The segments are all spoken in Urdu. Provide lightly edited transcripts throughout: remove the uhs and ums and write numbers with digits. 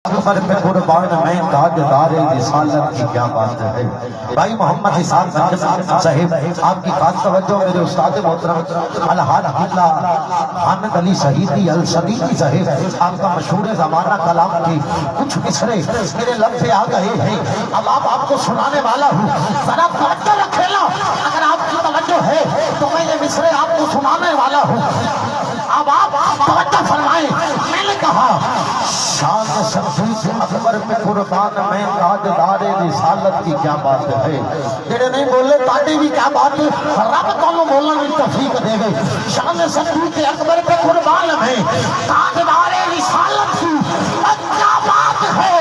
اکبر پہ قربان میں تاجدار رسالت کی کیا بات ہے۔ بھائی محمد حسان صاحب آپ کی خاص توجہ میرے استاد محترم الحاج حامد علی شہیدی الشدیدی صاحب آپ کا مشہور زمانہ کلام کی کچھ مصرے میرے لب پہ آ گئے ہیں، اب آپ کو سنانے والا ہوں، ذرا توجہ رکھنا، اگر آپ کی توجہ ہے تو میں یہ مصرے آپ کو سنانے والا ہوں، اب آپ توجہ فرمائیں۔ میں نے کہا شان صدیق اکبر پہ قربان میں تاجدار رسالت کی کیا بات ہے۔ تیرے نہیں بولے تاجی بھی کیا بات ہے، رب تمہیں بولنے کی توفیق دے گئے۔ شان صدیق اکبر پہ قربان میں تاجدار رسالت کی کیا بات ہے۔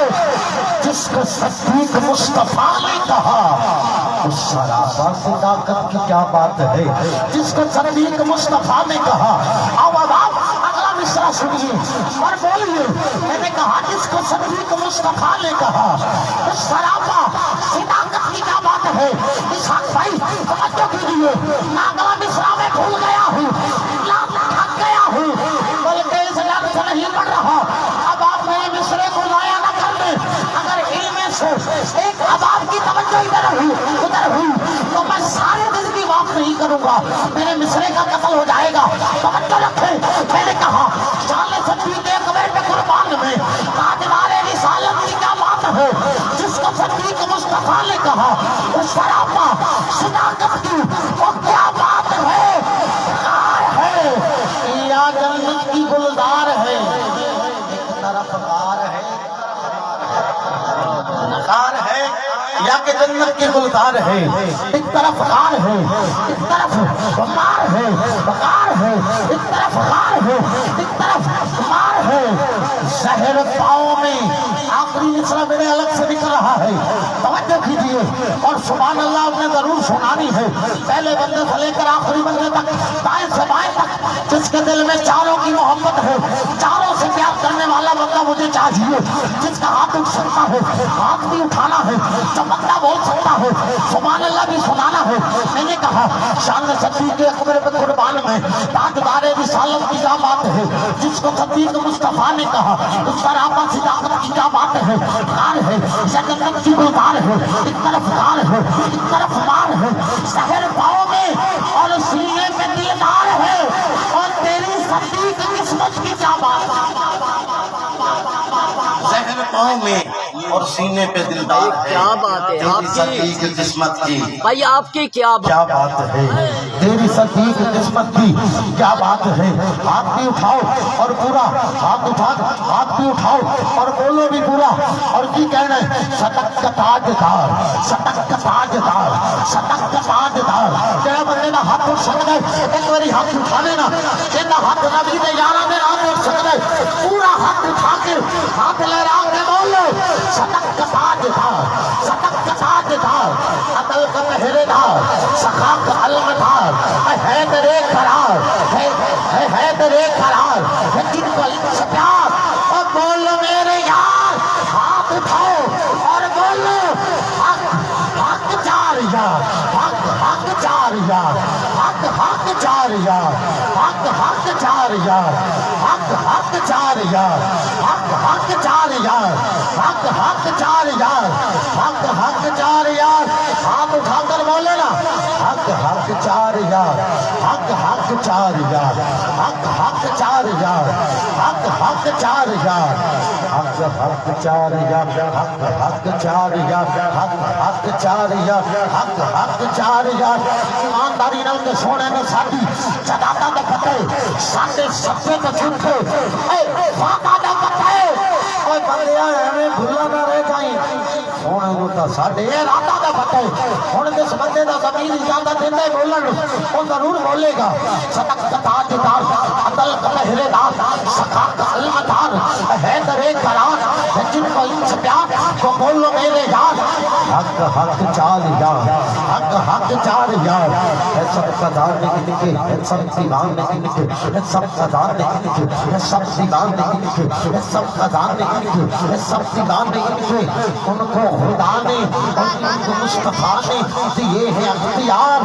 جس کو صدیق مصطفیٰ نے کہا اس سراپا صداقت کی کیا بات ہے۔ جس کو صدیق مصطفیٰ نے کہا اب آپ اگلا مصرع سنیے اور بولیے۔ میں نے کہا جس کو صدیق مصطفیٰ نے کہا اس سراپا صداقت کی کیا بات ہے۔ اسحاق بھائی توجہ کیجیے، میں اگلا مصرع میں بھول گیا ہوں، تھک گیا ہوں، بلکہ اس لفظ سے نہیں پڑھ رہا۔ اب آپ میرے مصرے کو ضائع نہ کر دیں، اگر علم سے ایک اب آپ کی توجہ ادھر ہوئی تو میں سارے دن کی معاف نہیں کروں گا، میرے مصرے کا قتل ہو جائے گا۔ توجہ رکھیں، میں نے کہا شان صدیق اکبر پہ قربان میں تاجدار رسالت کی کیا بات ہے۔ جس کو صدیق مصطفیٰ نے کہا اس سراپا صداقت کی وہ کیا بات ہے۔ یا جنت کی گلزار ہے، ایک طرف غار ہے یا کہ جنت کی گلزار ہے، ایک طرف غار ہے ایک طرف مار ہے، غار ہے ایک طرف غار ہے ایک طرف مار ہے۔ زہر پاؤں میں آخری مصرع میرے الگ سے نکل رہا ہے، توجہ کیجیے اور سبحان اللہ آپ نے ضرور سنانی ہے، پہلے بندے سے لے کر آخری بندے تک، دائیں سے بائیں تک، جس کے دل میں چاروں کی محبت ہے، چاروں سے پیار کرنے والا بندہ مجھے چاہیے، جس کا ہاتھ اٹھ سکتا ہے، ہاتھ بھی اٹھانا ہے، جو بندہ بول سکتا ہے، سبحان اللہ بھی سنانا ہے۔ میں نے کہا شان صدیق اکبر پہ قربان میں تاجدار رسالت کی کیا بات ہے۔ جس کو صدیق مصطفیٰ نے کہا اس سراپا صداقت کی کیا بات ہے۔ غار ہے یا جنت کی گلزار ہے، ایک طرف غار ہے ایک طرف مار ہے، زہر پاؤں میں اور سینے پہ دیدار ہے، اور تیری صدیق قسمت کی کیا بات ہے۔ زہر پاؤں میں اور سینے پہ دلدار ہے، کیا بات ہے آپ صدیق قسمت کی بھائی، آپ کی کیا بات ہے۔ تیری صدیق قسمت کی کیا بات ہے۔ ہاتھ بھی اٹھاؤ اور پورا ہاتھ بھی اٹھاؤ اور بولو بھی پورا، اور کی کہنا ہے صدق کا تاجدار، صدق کا تاجدار، صدق کا تاجدار۔ تیرا بندے نہ ہاتھ اٹھ سکتا ہے، ایک باری ہاتھ اٹھا لینا، تیرا ہاتھ نبی نے یارہ میں ہاتھ اٹھ سکتا ہے، پورا ہاتھ اٹھا کے ہاتھ لہرا کے بولو صدق کا تاجدار، صدق کا تاجدار، عدل کا پہرے دار، سخا کا علم دار، ہے تیرے قرار، ہے تیرے قرار، ہے جن کو ان سے پیار۔ اور بولو میرے یار، ہاتھ اٹھاؤ اور بولو حق چار یار، حق چار یار، حق چار یار، حق چار یار، حق چار یار، حق چار یار، حق چار یار، حق چار یار۔ ہاتھ اٹھا کر بولے نا حق چار یار، حق چار یار، حق چار یار، حق چار یار، حق چار یار، حق چار یار، حق چار یار، حق چار یار۔ ایمانداری نال تے سونے نے ساڈی جدادا دا فتح، ساڈے سبے تے جھوٹے اے فاقا دا فتح۔ اوے بندیا ایویں بھلا نہ رہ جائیں، سونے نو تا ساڈے ارادہ دا فتح۔ ہن جس بندے دا زمین اجازت دیندا ہے بولن او ضرور بولے گا صدق کا تاجدار، عدل کا پہرے دار، سخا کا علم دار، ہے تیرے قرار، ہے جن کو ان سے پیار۔ تو بولو میرے یار حق چار یار، حق چار یار۔ ہے سب کا دار نہیں لکھے، ہے سب دیوان نہیں لکھے، ہے سب کا دار نہیں لکھے، ہے سب دیوان نہیں لکھے، ہے سب کا دار نہیں لکھے، ہے سب دیوان نہیں لکھے۔ ان کو خدا نے ان کو مصطفیٰ نے دیے ہیں اختیار۔